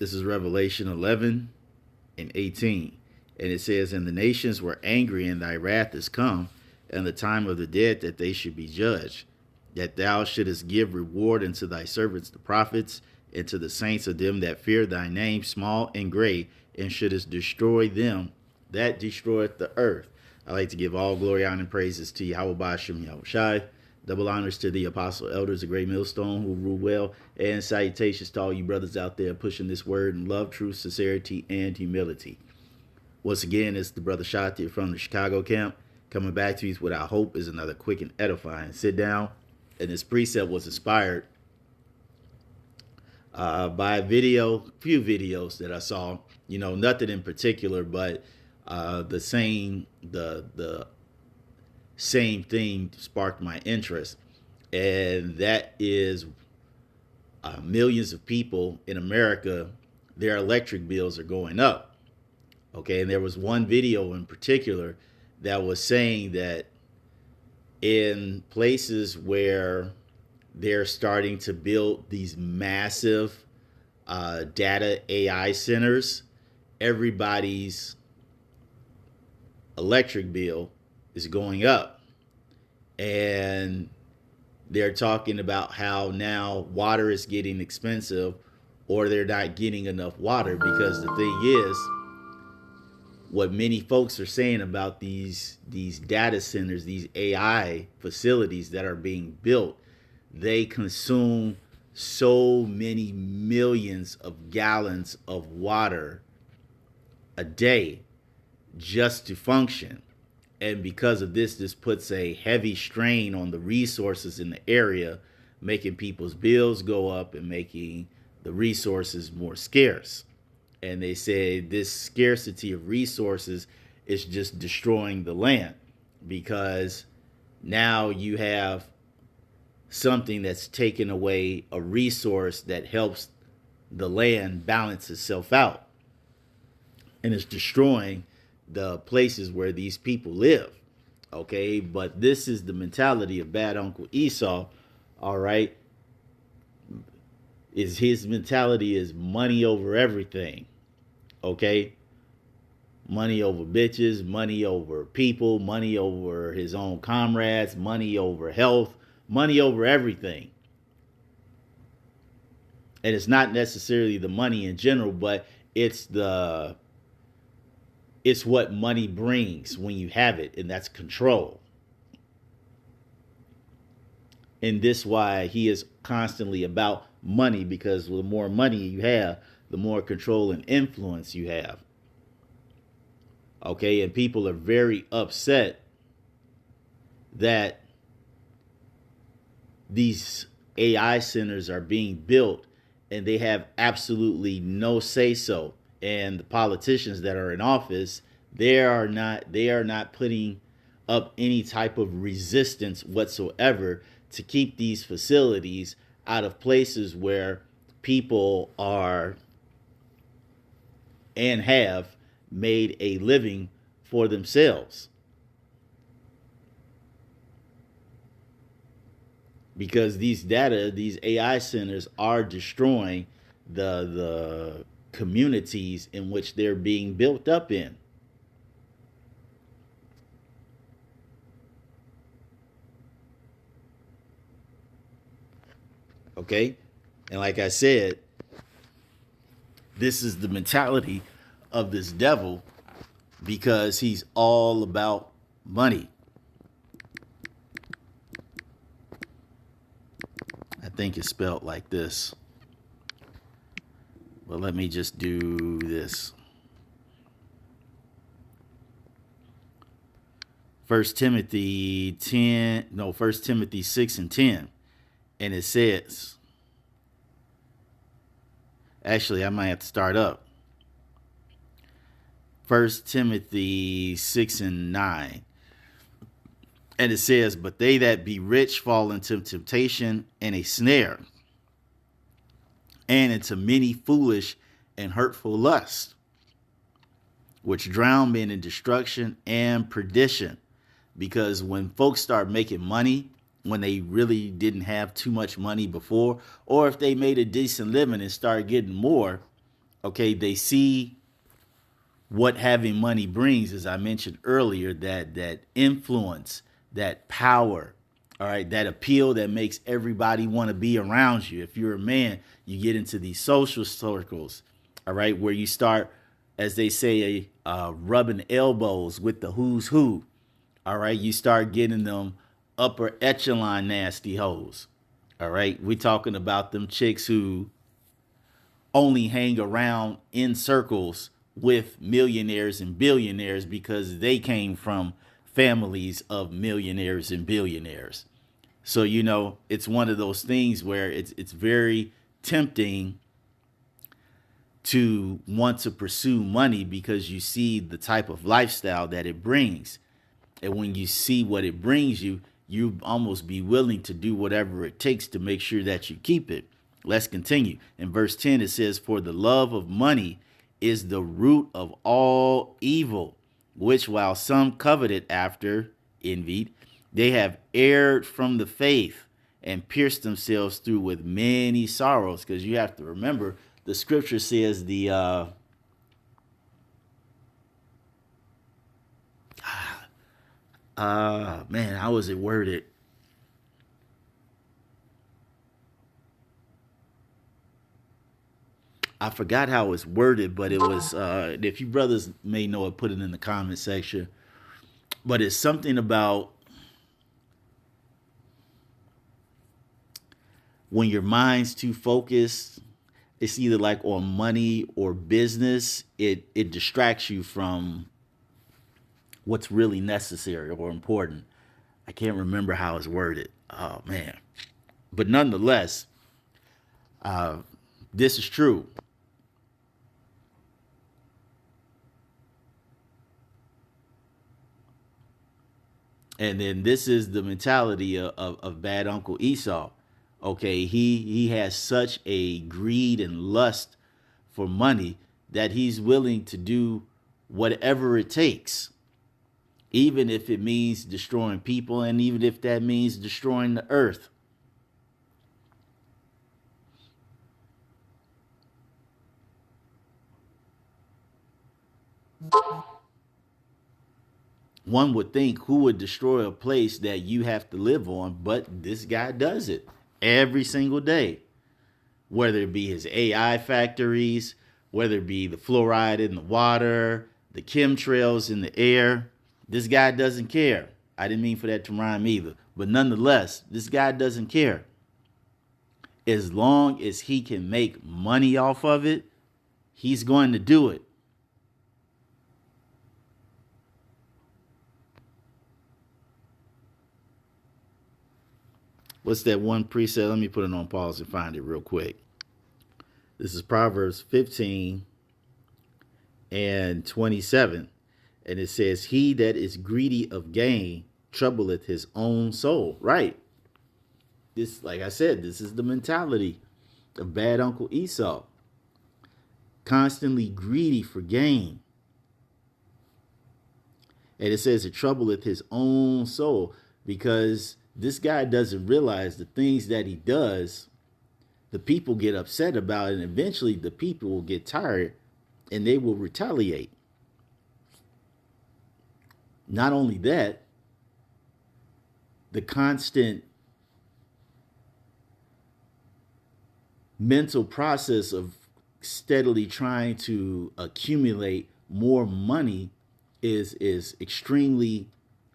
This is Revelation 11 and 18. And it says, "And the nations were angry, and thy wrath is come, and the time of the dead that they should be judged, that thou shouldest give reward unto thy servants the prophets, and to the saints of them that fear thy name, small and great, and shouldest destroy them that destroyeth the earth." I like to give all glory, honor, and praises to Yahweh Hashem Yahushai. Double honors to the apostle elders of Great Millstone who rule well, and salutations to all you brothers out there pushing this word in love, truth, sincerity, and humility. Once again, it's the brother Shati from the Chicago camp coming back to you with what I hope is another quick and edifying sit down. And this precept was inspired by a few videos that I saw. You know, nothing in particular, but the same thing sparked my interest, and that is millions of people in America, their electric bills are going up. Okay, and there was one video in particular that was saying that in places where they're starting to build these massive data AI centers, everybody's electric bill is going up. And they're talking about how now water is getting expensive, or they're not getting enough water, because the thing is, what many folks are saying about these data centers, these AI facilities that are being built, they consume so many millions of gallons of water a day just to function. And because of this puts a heavy strain on the resources in the area, making people's bills go up and making the resources more scarce. And they say this scarcity of resources is just destroying the land, because now you have something that's taken away a resource that helps the land balance itself out, and it's destroying the places where these people live. Okay, but this is the mentality of bad Uncle Esau. All right, is his mentality is money over everything. Okay, money over bitches, money over people, money over his own comrades, money over health, money over everything. And it's not necessarily the money in general, but it's what money brings when you have it, and that's control. And this why he is constantly about money, because the more money you have, the more control and influence you have. Okay, and people are very upset that these AI centers are being built and they have absolutely no say so. And the politicians that are in office, they are not putting up any type of resistance whatsoever to keep these facilities out of places where people are and have made a living for themselves. Because these AI centers are destroying the communities in which they're being built up in. Okay? And like I said, this is the mentality of this devil, because he's all about money. I think it's spelled like this. But let me just do this. 1 Timothy 6 and 10. And it says, actually, I might have to start up. 1 Timothy 6 and 9. And it says, "But they that be rich fall into temptation and a snare, and into many foolish and hurtful lusts, which drown men in destruction and perdition." Because when folks start making money, when they really didn't have too much money before, or if they made a decent living and start getting more, Okay, they see what having money brings, as I mentioned earlier, that influence, that power, all right, that appeal that makes everybody want to be around you. If you're a man, you get into these social circles, all right, where you start, as they say, rubbing elbows with the who's who. All right, you start getting them upper echelon nasty hoes. All right, we talking about them chicks who only hang around in circles with millionaires and billionaires because they came from families of millionaires and billionaires. So it's one of those things where it's very tempting to want to pursue money because you see the type of lifestyle that it brings. And when you see what it brings you, you almost be willing to do whatever it takes to make sure that you keep it. Let's continue. In verse 10, it says, "For the love of money is the root of all evil, which while some coveted after, envied, they have erred from the faith and pierced themselves through with many sorrows." Because you have to remember, the scripture says man, how was it worded? I forgot how it's worded, but it was, if you brothers may know it, put it in the comment section. But it's something about when your mind's too focused, it's either like on money or business, it distracts you from what's really necessary or important. I can't remember how it's worded. Oh man. But nonetheless, this is true. And then this is the mentality of bad Uncle Esau. Okay, he has such a greed and lust for money that he's willing to do whatever it takes, even if it means destroying people, and even if that means destroying the earth. One would think, who would destroy a place that you have to live on, but this guy does it every single day, whether it be his AI factories, whether it be the fluoride in the water, the chemtrails in the air. This guy doesn't care. I didn't mean for that to rhyme either, but nonetheless, this guy doesn't care. As long as he can make money off of it, he's going to do it. What's that one precept? Let me put it on pause and find it real quick. This is Proverbs 15 and 27. And it says, "He that is greedy of gain troubleth his own soul." Right. This, like I said, this is the mentality of bad Uncle Esau. Constantly greedy for gain. And it says it troubleth his own soul, because this guy doesn't realize the things that he does, the people get upset about, and eventually the people will get tired and they will retaliate. Not only that, the constant mental process of steadily trying to accumulate more money is extremely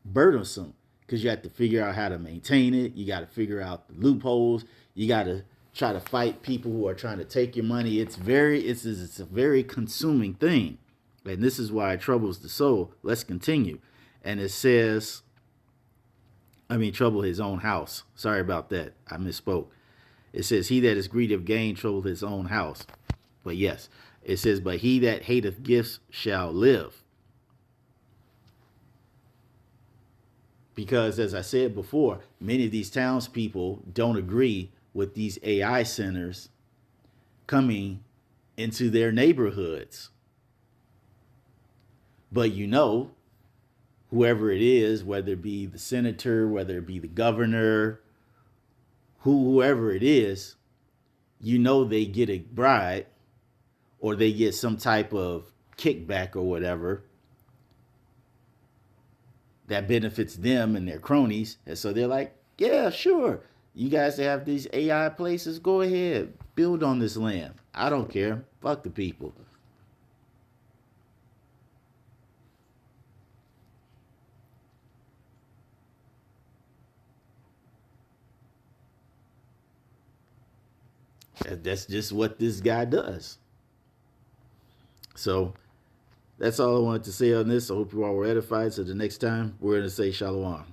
burdensome, because you have to figure out how to maintain it. You got to figure out the loopholes. You got to try to fight people who are trying to take your money. It's a very consuming thing, and this is why it troubles the soul. Let's continue. And it says, trouble his own house. Sorry about that. I misspoke. It says, "He that is greedy of gain trouble his own house." But yes, it says, "But he that hateth gifts shall live." Because, as I said before, many of these townspeople don't agree with these AI centers coming into their neighborhoods. But whoever it is, whether it be the senator, whether it be the governor, whoever it is, they get a bribe, or they get some type of kickback or whatever that benefits them and their cronies. And so they're like, yeah, sure. You guys have these AI places, go ahead, build on this land. I don't care. Fuck the people. That's just what this guy does. So that's all I wanted to say on this. I hope you all were edified. So the next time, we're going to say shalom.